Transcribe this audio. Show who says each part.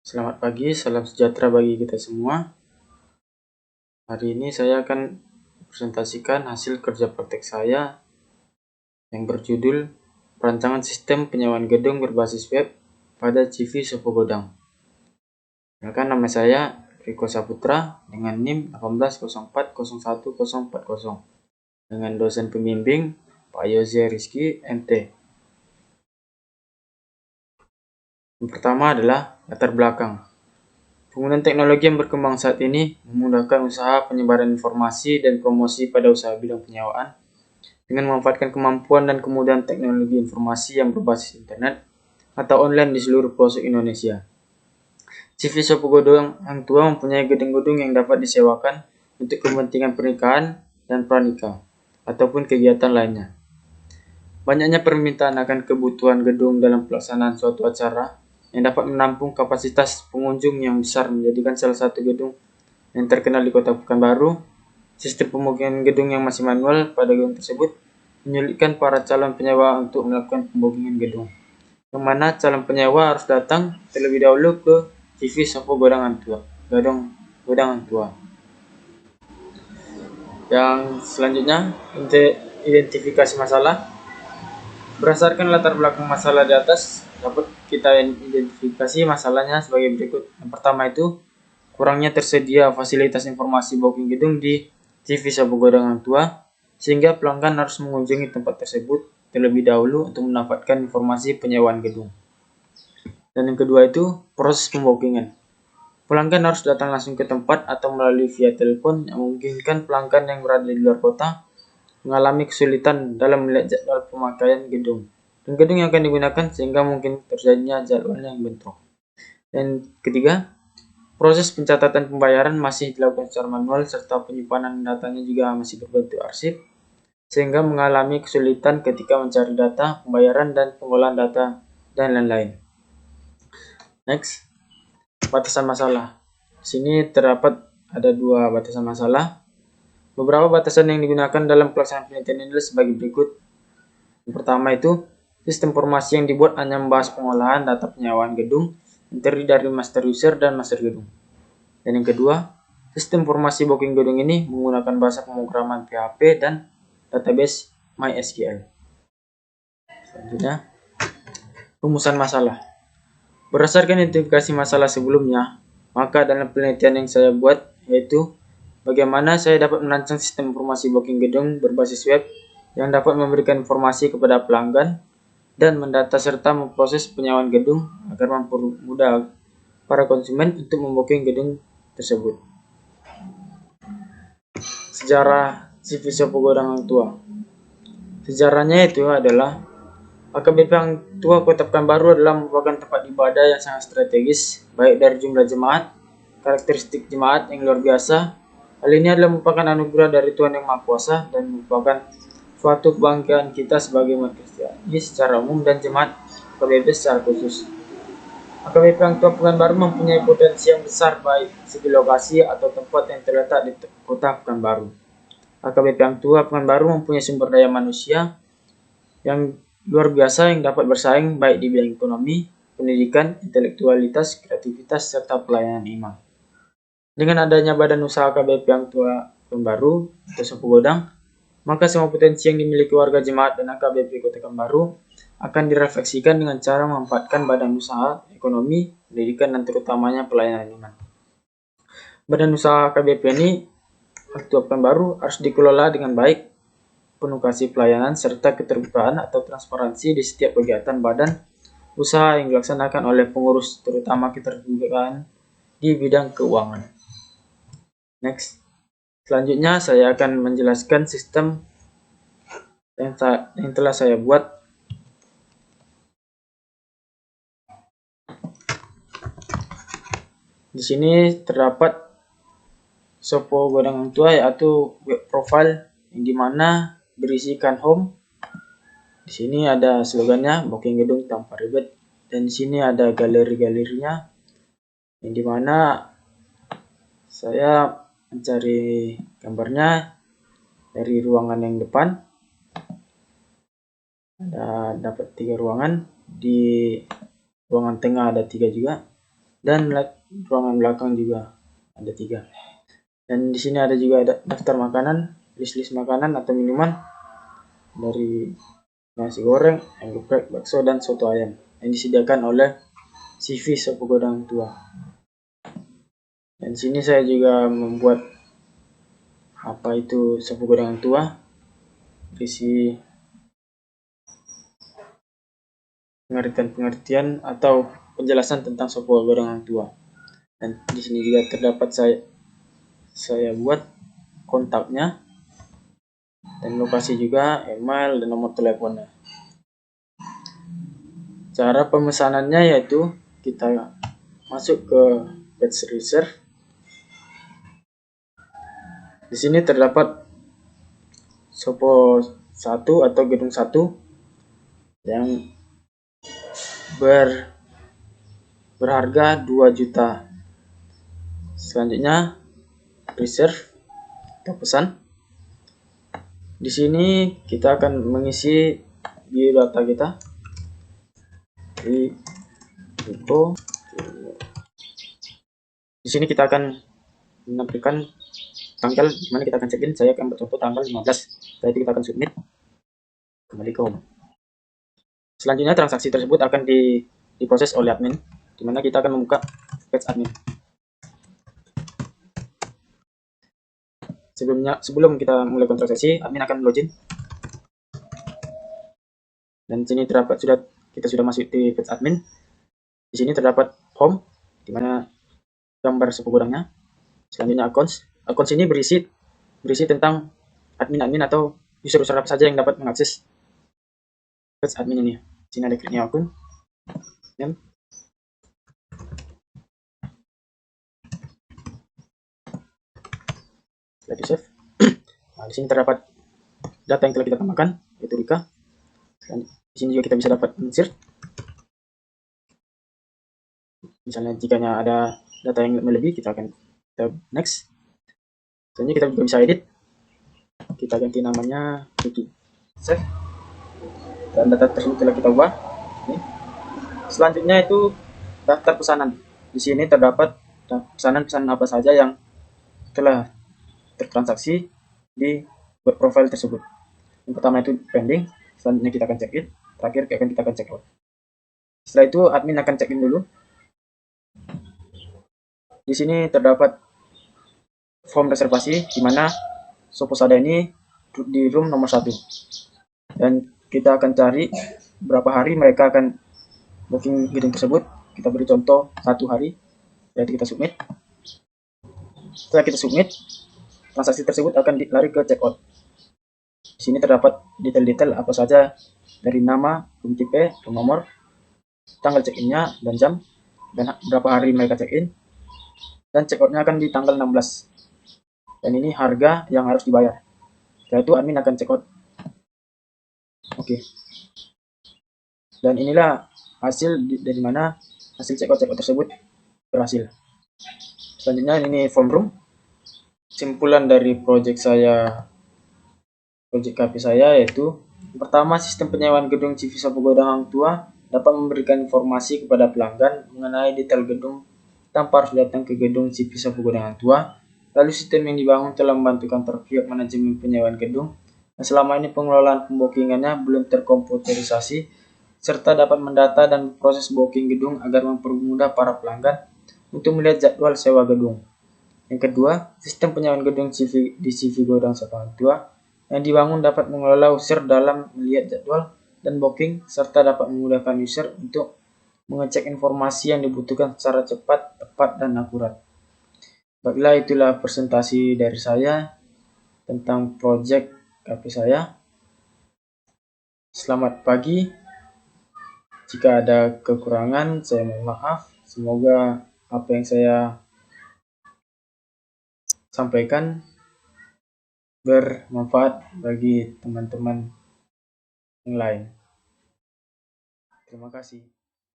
Speaker 1: Selamat pagi, salam sejahtera bagi kita semua. Hari ini saya akan presentasikan hasil kerja praktek saya yang berjudul Perancangan Sistem Penyewaan Gedung Berbasis Web pada CV Sopo Godang. Perkenalkan, nama saya Riko Saputra dengan NIM 180401040 dengan dosen pembimbing Pak Yoze Rizky MT. Yang pertama adalah latar belakang. Penggunaan teknologi yang berkembang saat ini memudahkan usaha penyebaran informasi dan promosi pada usaha bidang penyewaan dengan memanfaatkan kemampuan dan kemudahan teknologi informasi yang berbasis internet atau online di seluruh pelosok Indonesia. CV Sopo Godang Hang Tua mempunyai gedung-gedung yang dapat disewakan untuk kepentingan pernikahan dan pranikah ataupun kegiatan lainnya. Banyaknya permintaan akan kebutuhan gedung dalam pelaksanaan suatu acara yang dapat menampung kapasitas pengunjung yang besar menjadikan salah satu gedung yang terkenal di Kota Pekanbaru. Sistem pembukingan gedung yang masih manual pada gedung tersebut menyulitkan para calon penyewa untuk melakukan pembukingan gedung, yang mana calon penyewa harus datang terlebih dahulu ke CV Sopo Godang Hang Tua. Yang selanjutnya, untuk identifikasi masalah. Berdasarkan latar belakang masalah di atas, dapat kita identifikasi masalahnya sebagai berikut. Yang pertama itu, kurangnya tersedia fasilitas informasi booking gedung di CV Sopo Godang Hang Tua, sehingga pelanggan harus mengunjungi tempat tersebut terlebih dahulu untuk mendapatkan informasi penyewaan gedung. Dan yang kedua itu, proses pembookingan. Pelanggan harus datang langsung ke tempat atau melalui via telepon yang memungkinkan pelanggan yang berada di luar kota mengalami kesulitan dalam melihat jadwal pemakaian gedung dan gedung yang akan digunakan sehingga mungkin terjadinya jadwal yang bentrok. Dan ketiga, proses pencatatan pembayaran masih dilakukan secara manual serta penyimpanan datanya juga masih berbentuk arsip sehingga mengalami kesulitan ketika mencari data pembayaran dan pengolahan data dan lain-lain. Next, batasan masalah. Di sini terdapat ada dua batasan masalah. Beberapa batasan yang digunakan dalam pelaksanaan penelitian ini adalah sebagai berikut. Yang pertama itu, sistem informasi yang dibuat hanya membahas pengolahan data penyewaan gedung yang terdiri dari master user dan master gedung. Dan yang kedua, sistem informasi booking gedung ini menggunakan bahasa pemrograman PHP dan database MySQL. Selanjutnya, rumusan masalah. Berdasarkan identifikasi masalah sebelumnya, maka dalam penelitian yang saya buat yaitu bagaimana saya dapat merancang sistem informasi booking gedung berbasis web yang dapat memberikan informasi kepada pelanggan dan mendata serta memproses penyewaan gedung agar mempermudah para konsumen untuk membooking gedung tersebut. Sejarah CV Sopo Godang Hang Tua. Sejarahnya itu adalah AKBP Hang Tua Kota Pekanbaru adalah merupakan tempat ibadah yang sangat strategis, baik dari jumlah jemaat, karakteristik jemaat yang luar biasa. Hal ini adalah merupakan anugerah dari Tuhan Yang Maha Kuasa dan merupakan suatu kebanggaan kita sebagai umat Kristiani secara umum dan jemaat AKBP secara khusus. AKBP Hang Tua Pekanbaru mempunyai potensi yang besar baik segi lokasi atau tempat yang terletak di Kota Pekanbaru. AKBP Hang Tua Pekanbaru mempunyai sumber daya manusia yang luar biasa yang dapat bersaing baik di bidang ekonomi, pendidikan, intelektualitas, kreativitas, serta pelayanan iman. Dengan adanya badan usaha AKBP Hang Tua Pekanbaru atau Sopo Godang, maka semua potensi yang dimiliki warga jemaat dan AKBP Kota Pekanbaru akan direfleksikan dengan cara memanfaatkan badan usaha, ekonomi, pendidikan, dan terutamanya pelayanan iman. Badan usaha AKBP ini Hang Tua Pekanbaru harus dikelola dengan baik, penuh kasih pelayanan, serta keterbukaan atau transparansi di setiap kegiatan badan usaha yang dilaksanakan oleh pengurus, terutama keterbukaan di bidang keuangan. Next. Selanjutnya saya akan menjelaskan sistem yang telah saya buat. Di sini terdapat Sopo Godang Hang Tua yaitu web profile yang dimana berisikan home. Di sini ada slogannya booking gedung tanpa ribet dan di sini ada galeri-galerinya yang dimana saya mencari gambarnya dari ruangan yang depan. Ada dapat 3 ruangan, di ruangan tengah ada 3 juga, dan ruangan belakang juga ada 3. Dan di sini ada juga daftar makanan, list makanan atau minuman dari nasi goreng, ayam geprek, bakso, dan soto ayam yang disediakan oleh CV Sopo Godang Tua. Dan di sini saya juga membuat apa itu Sopo Godang Tua, berisi pengertian atau penjelasan tentang Sopo Godang Tua. Dan di sini juga terdapat saya buat kontaknya dan lokasi juga, email dan nomor teleponnya. Cara pemesanannya yaitu kita masuk ke batch reserve. Di sini terdapat Sopo 1 atau gedung 1 yang berharga 2 juta. Selanjutnya reserve atau pesan. Di sini kita akan mengisi biodata kita di info. Di sini kita akan menampilkan tanggal dimana kita akan check-in. Saya akan bercontoh tanggal 15. Setelah itu kita akan submit, kembali ke home. Selanjutnya transaksi tersebut akan diproses oleh admin, dimana kita akan membuka page admin. Sebelum kita mulai transaksi, admin akan login. Dan sini terdapat kita sudah masuk di page admin. Di sini terdapat home, dimana gambar Sopo Godangnya. Selanjutnya accounts. Accounts ini berisi tentang admin atau user-user apa saja yang dapat mengakses page admin ini. Di sini ada kliknya akun, name. Setelah di save. Nah, di sini terdapat data yang telah kita tambahkan, yaitu Rika. Dan di sini juga kita bisa dapat insert. Misalnya jika ada data yang melebihi, kita akan next. Selanjutnya kita juga bisa edit. Kita ganti namanya Riki. Save. Dan data tersebut telah kita ubah. Ini. Selanjutnya itu daftar pesanan. Di sini terdapat pesanan-pesanan apa saja yang telah tertransaksi di web profile tersebut. Yang pertama itu pending, selanjutnya kita akan check in, terakhir kita akan check out. Setelah itu admin akan check in dulu. Di sini terdapat form reservasi di mana Sopo Sada ini di room nomor 1. Dan kita akan cari berapa hari mereka akan booking gedung tersebut. Kita beri contoh 1 hari, yaitu kita submit. Setelah kita submit, transaksi tersebut akan lari ke checkout. Di sini terdapat detail-detail apa saja dari nama, room tipe, room nomor, tanggal check-in-nya dan jam, dan berapa hari mereka check-in. Dan checkout-nya akan di tanggal 16. Dan ini harga yang harus dibayar. Setelah itu admin akan checkout. Oke. Dan inilah hasil dari mana hasil checkout tersebut berhasil. Selanjutnya ini form room. Simpulan dari project KP saya yaitu pertama, sistem penyewaan gedung CV Sopo Godang Hang Tua dapat memberikan informasi kepada pelanggan mengenai detail gedung tanpa harus datang ke gedung CV Sopo Godang Hang Tua. Lalu sistem yang dibangun telah membantu kantor pihak manajemen penyewaan gedung dan selama ini pengelolaan pembookingannya belum terkomputerisasi serta dapat mendata dan proses booking gedung agar mempermudah para pelanggan untuk melihat jadwal sewa gedung. Yang kedua, sistem penyewaan gedung di CV Godang Sopo Hang Tua yang dibangun dapat mengelola user dalam melihat jadwal dan booking serta dapat memudahkan user untuk mengecek informasi yang dibutuhkan secara cepat, tepat, dan akurat. Baiklah, itulah presentasi dari saya tentang project KP saya. Selamat pagi. Jika ada kekurangan, saya mohon maaf. Semoga apa yang saya sampaikan bermanfaat bagi teman-teman yang lain. Terima kasih.